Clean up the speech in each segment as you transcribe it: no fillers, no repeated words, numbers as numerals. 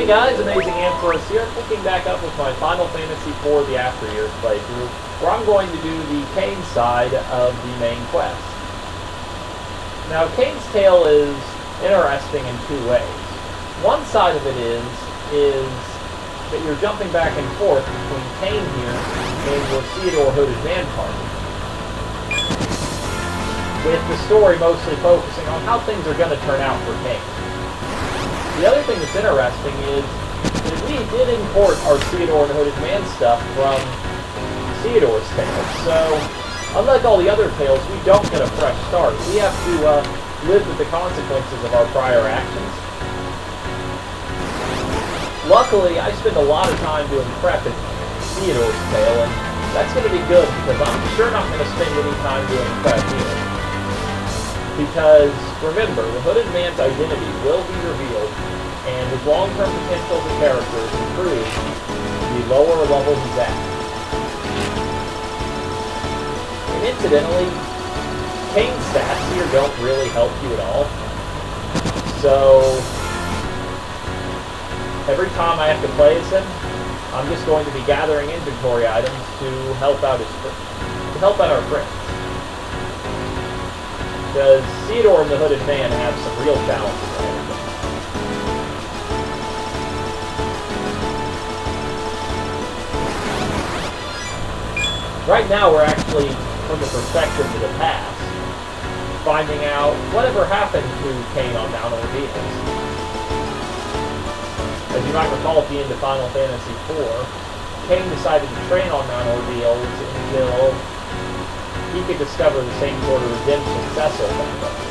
Hey guys, Amazing Ampharos here, picking back up with my Final Fantasy IV The After Years playthrough, where I'm going to do the Kain side of the main quest. Now, Kain's tale is interesting in two ways. One side of it is that you're jumping back and forth between Kain here and your Theodore Hooded Man party, with the story mostly focusing on how things are going to turn out for Kain. The other thing that's interesting is that we did import our Theodore and Hooded Man stuff from Theodore's tale, so unlike all the other tales, we don't get a fresh start. We have to live with the consequences of our prior actions. Luckily, I spend a lot of time doing prep in Theodore's tale, and that's going to be good because I'm sure not going to spend any time doing prep here. Because, remember, the Hooded Man's identity will be revealed, and his long-term potential as a character is improved the lower level he's at. And incidentally, Kain's stats here don't really help you at all. So, every time I have to play as him, I'm just going to be gathering inventory items to help out our friends. Because Theodore and the Hooded Man have some real challenges ahead of them. Right now we're actually from the perspective of the past, finding out whatever happened to Kain on Mount Ordeals. As you might recall at the end of Final Fantasy IV, Kain decided to train on Mount Ordeals until he could discover the same sort of redemption Cecil found up here.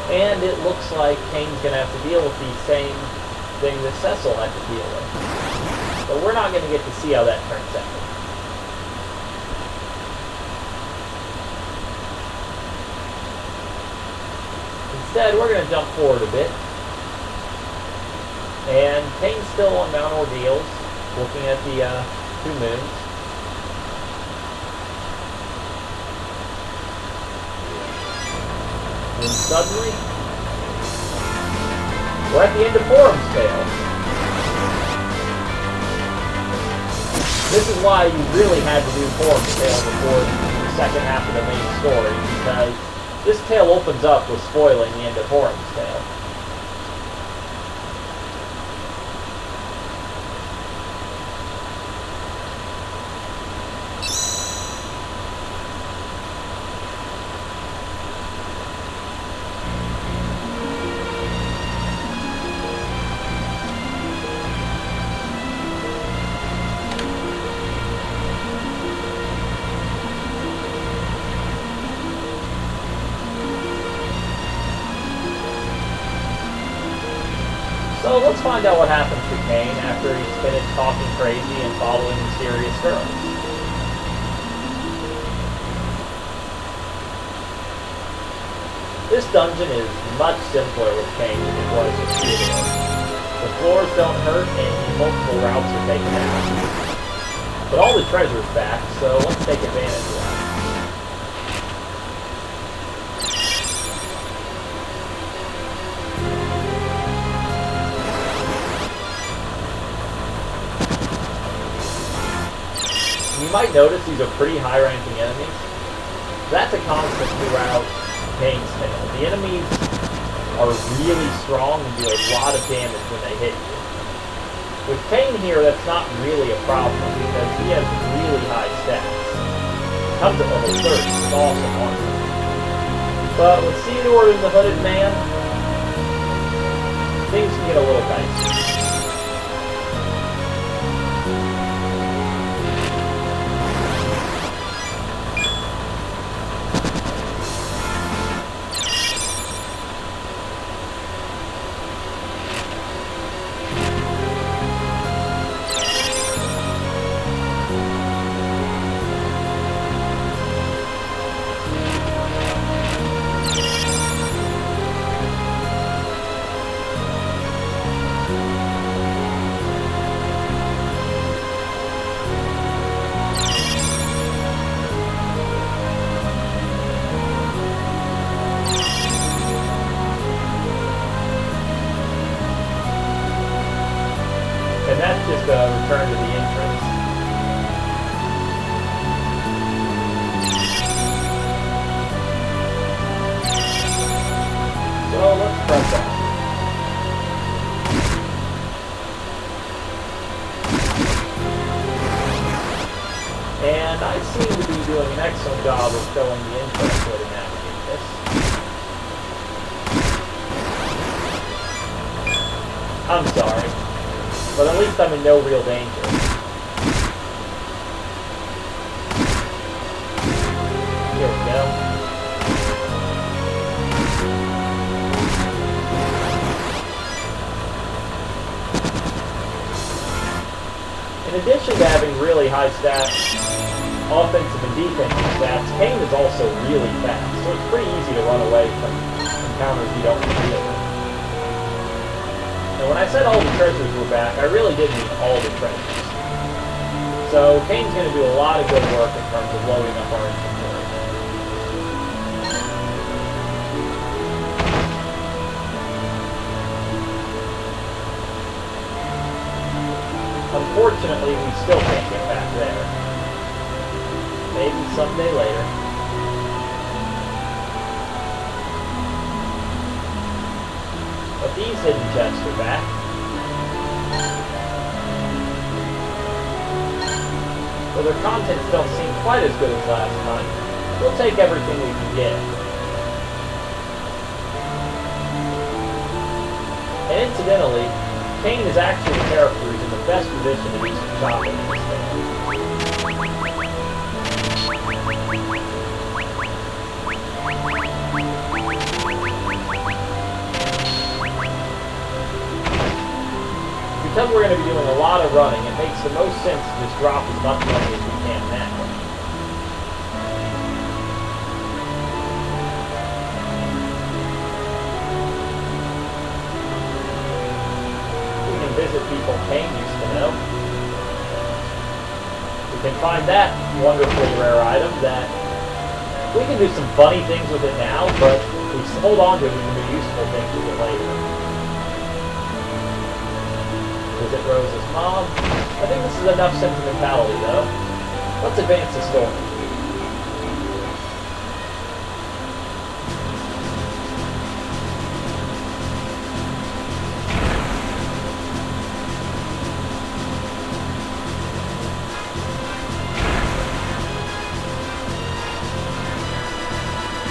And it looks like Kain's going to have to deal with the same thing that Cecil had to deal with. But we're not going to get to see how that turns out. Instead, we're going to jump forward a bit. And Kain's still on Mount Ordeals, looking at the two moons. And suddenly, we're at the end of Forum's tale. This is why you really had to do Forum's tale before the second half of the main story, because this tale opens up with spoiling the end of Forum's tale. So let's find out what happens to Kain after he's finished talking crazy and following mysterious girls. This dungeon is much simpler with Kain than it was with Theodore. The floors don't hurt and multiple routes are taken out. But all the treasure's back, so let's take advantage of that. You might notice these are pretty high-ranking enemies. That's a constant throughout Kain's tale. The enemies are really strong and do a lot of damage when they hit you. With Kain here, that's not really a problem because he has really high stats. Comes at level 30, it's awesome on him. But with Theodore and the Hooded Man, things can get a little dicey. return to the entrance. So let's press that. And I seem to be doing an excellent job of showing the entrance way to navigate this. I'm sorry, but at least I'm in no real danger. Here we go. In addition to having really high stats, offensive and defensive stats, Kain is also really fast, so it's pretty easy to run away from encounters you don't want to deal with. Now when I said all the treasures were back, I really did mean all the treasures. So Kain's going to do a lot of good work in terms of loading up our inventory. Unfortunately, we still can't get back there. Maybe someday later. But these hidden chests are back. Though their contents don't seem quite as good as last time, we'll take everything we can get. And incidentally, Kain is actually a character who's in the best position to do some shopping in this game. Because we're going to be doing a lot of running, it makes the most sense to just drop as much money as we can now. We can visit people Kain used to know. We can find that wonderfully rare item that we can do some funny things with it now, but we hold on to it, we can do useful things with it later. Visit Rose's mom. I think this is enough sentimentality, though. Let's advance the story.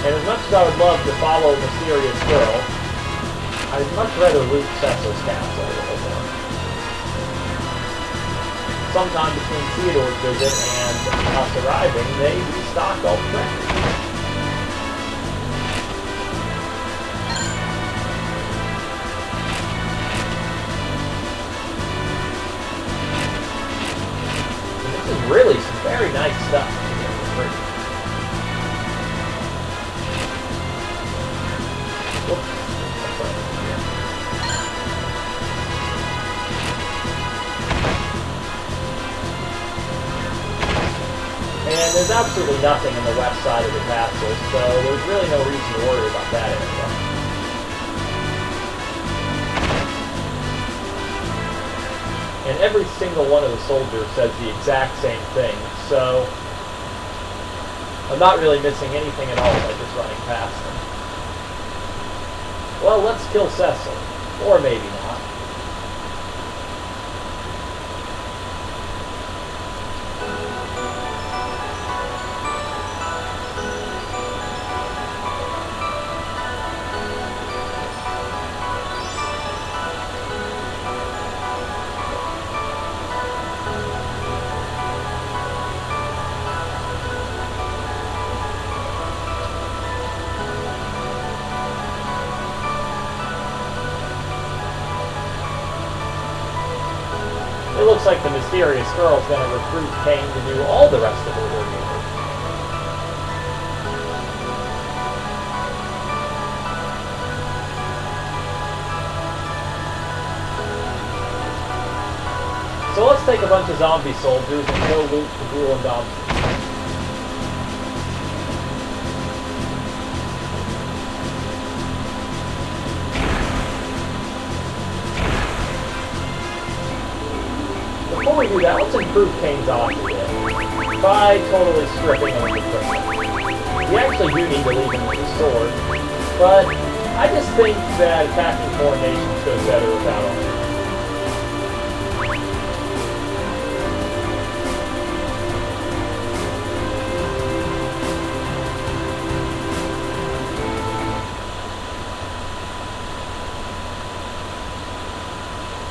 And as much as I would love to follow a mysterious girl, I'd much rather loot Cecil's castle a little more. Sometime between Theodore's visit and us arriving, they restocked all the treasures. And this is really some very nice stuff to get for free. Whoops. That's right. And there's absolutely nothing in the west side of the castle, so there's really no reason to worry about that area. And every single one of the soldiers says the exact same thing, so I'm not really missing anything at all by just running past them. Well, let's kill Cecil. Or maybe not. It looks like the mysterious girl is going to recruit Kain to do all the rest of her work. So let's take a bunch of zombie soldiers and go loot the Ghoul and Dom. before we do that, let's improve Kain's odds a bit by totally stripping him of the equipment. We actually do need to leave him with the sword, but I just think that attacking foreign nations goes better without him.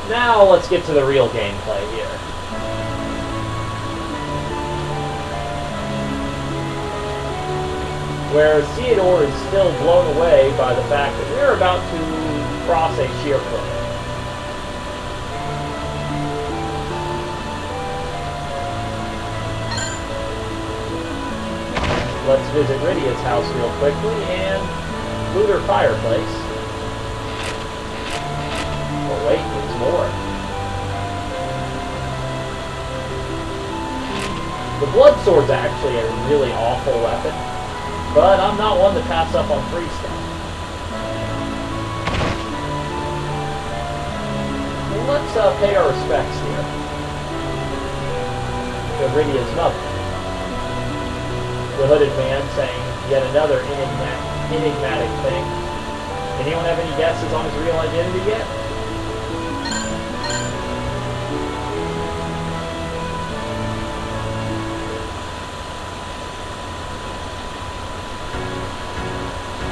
Now let's get to the real gameplay here. Where Theodore is still blown away by the fact that we're about to cross a sheer cliff. Let's visit Rydia's house real quickly and loot her fireplace. Oh wait, there's more. The blood sword's actually a really awful weapon, but I'm not one to pass up on free stuff. Well, let's pay our respects here to Rydia's mother. The hooded man saying yet another enigmatic thing. Anyone have any guesses on his real identity yet?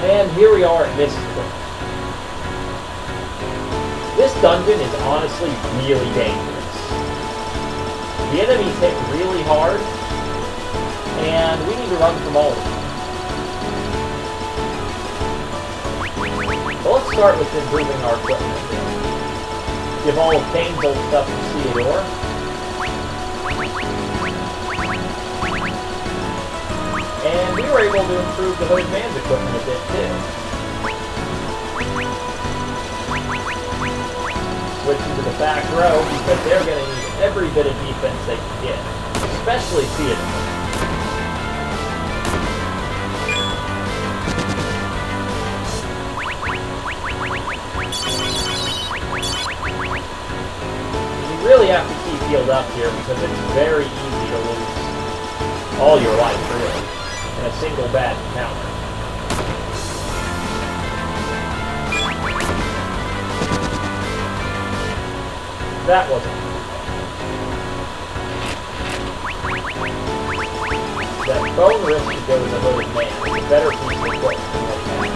And here we are at Mist Cliff. This dungeon is honestly really dangerous. The enemies hit really hard, and we need to run from all of them. So let's start with improving our equipment. Give all of Kain's old stuff to Theodore. And we were able to improve the hooded man's equipment a bit too. Switching to the back row because they're going to need every bit of defense they can get, especially Theodore. You really have to keep healed up here because it's very easy to lose all your life, really, in a single bad encounter. That wasn't. That bone wrist should go to the hooded man. It's a better piece of equipment than what he has.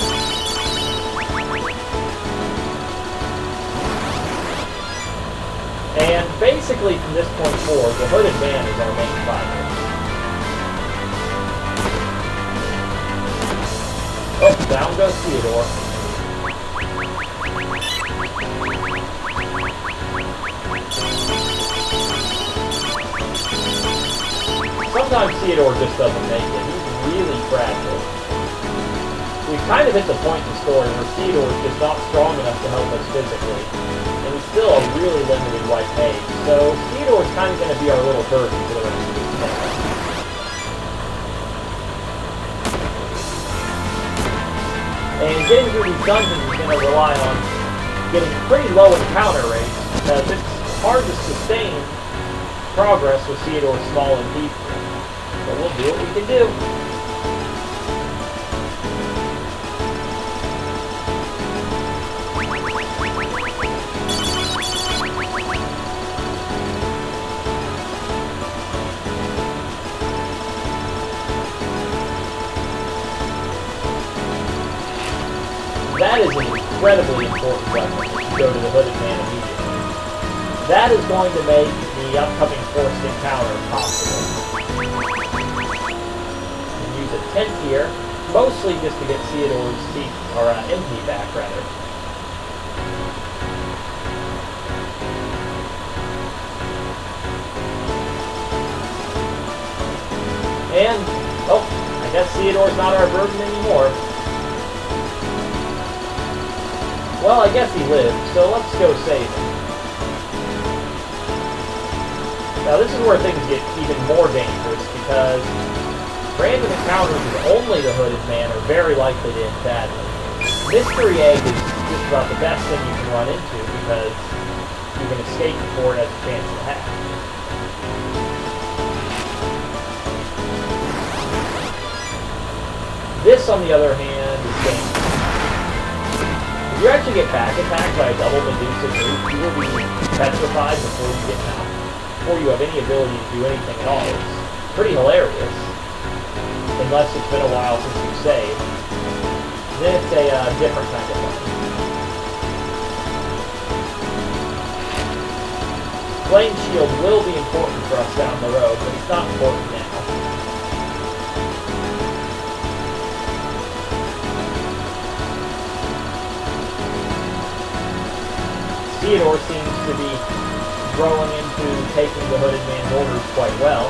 And basically from this point forward, the hooded man is our main fighter. Oh, down goes Theodore. Sometimes Theodore just doesn't make it. He's really fragile. We've kind of hit the point in the story where Theodore is just not strong enough to help us physically. And he's still a really limited white mage. So Theodore's kind of going to be our little burden for the rest of this game. And getting through these dungeons is going to rely on getting pretty low encounter rates, because it's hard to sustain progress with Theodore's small MP. But we'll do what we can do. That is an incredibly important weapon if you go to the hooded man immediately. That is going to make the upcoming forced encounter possible. And use a tent here, mostly just to get Theodore's teeth, or MP back rather. And, oh, I guess Theodore's not our burden anymore. Well, I guess he lived, so let's go save him. Now this is where things get even more dangerous, because random encounters with only the hooded man are very likely to end badly. Mystery Egg is just about the best thing you can run into, because you can escape before it has a chance to hatch. This, on the other hand, is dangerous. If you actually get back attacked by a double Medusa group, you will be petrified before you get out. Before you have any ability to do anything at all. It's pretty hilarious. Unless it's been a while since you saved. Then it's a different kind of fun. Flame Shield will be important for us down the road, but it's not important now. Theodore seems to be growing into taking the Hooded Man's orders quite well.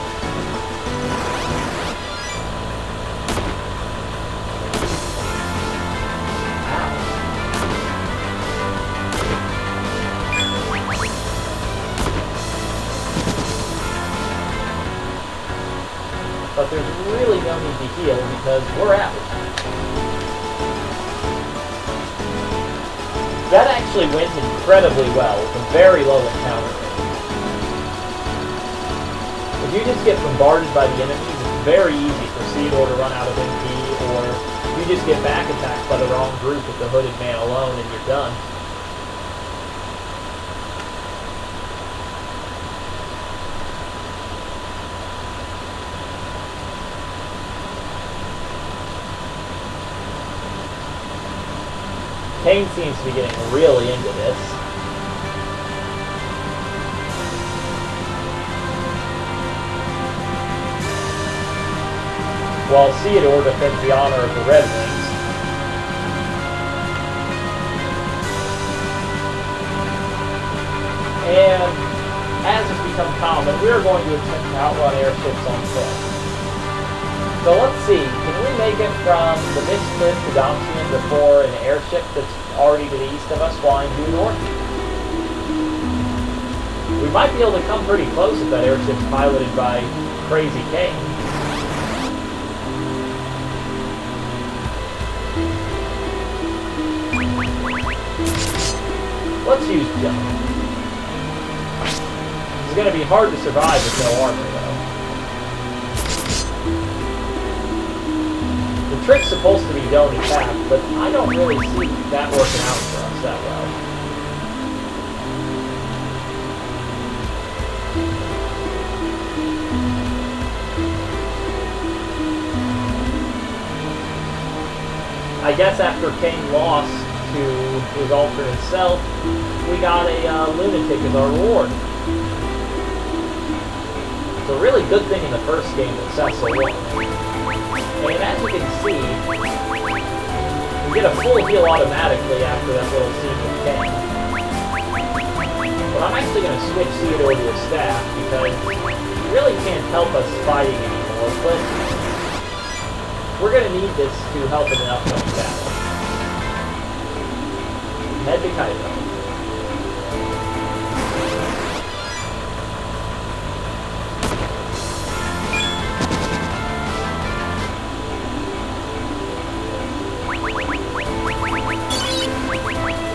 But there's really no need to heal because we're out. That actually went incredibly well with a very low encounter rate. If you just get bombarded by the enemies, it's very easy for Theodore to run out of MP, or you just get back attacked by the wrong group with the Hooded Man alone and you're done. Kain seems to be getting really into this. While Theodore defends the honor of the Red Wings. And as has become common, we are going to attempt to outrun airships on foot. So let's see, can we make it from the Mist Cliff to Domtian before an airship that's already to the east of us flying due north? We might be able to come pretty close if that airship's piloted by Crazy Kain. Let's use jump. It's going to be hard to survive with no armor, though. The trick's supposed to be don't attack, but I don't really see that working out for us that well. I guess after Kain lost to his alternate self, we got a lunatic as our reward. It's a really good thing in the first game that Cecil won. And as you can see, we get a full heal automatically after that little scene with Kain. But I'm actually going to switch Theodore to a staff because he really can't help us fighting anymore, but we're going to need this to help in an upcoming battle. Head to Kaito.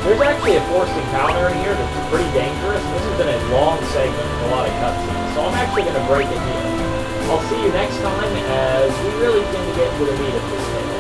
There's actually a forced encounter in here that's pretty dangerous. This has been a long segment with a lot of cutscenes, so I'm actually going to break it here. I'll see you next time as we really begin to get into the meat of this thing.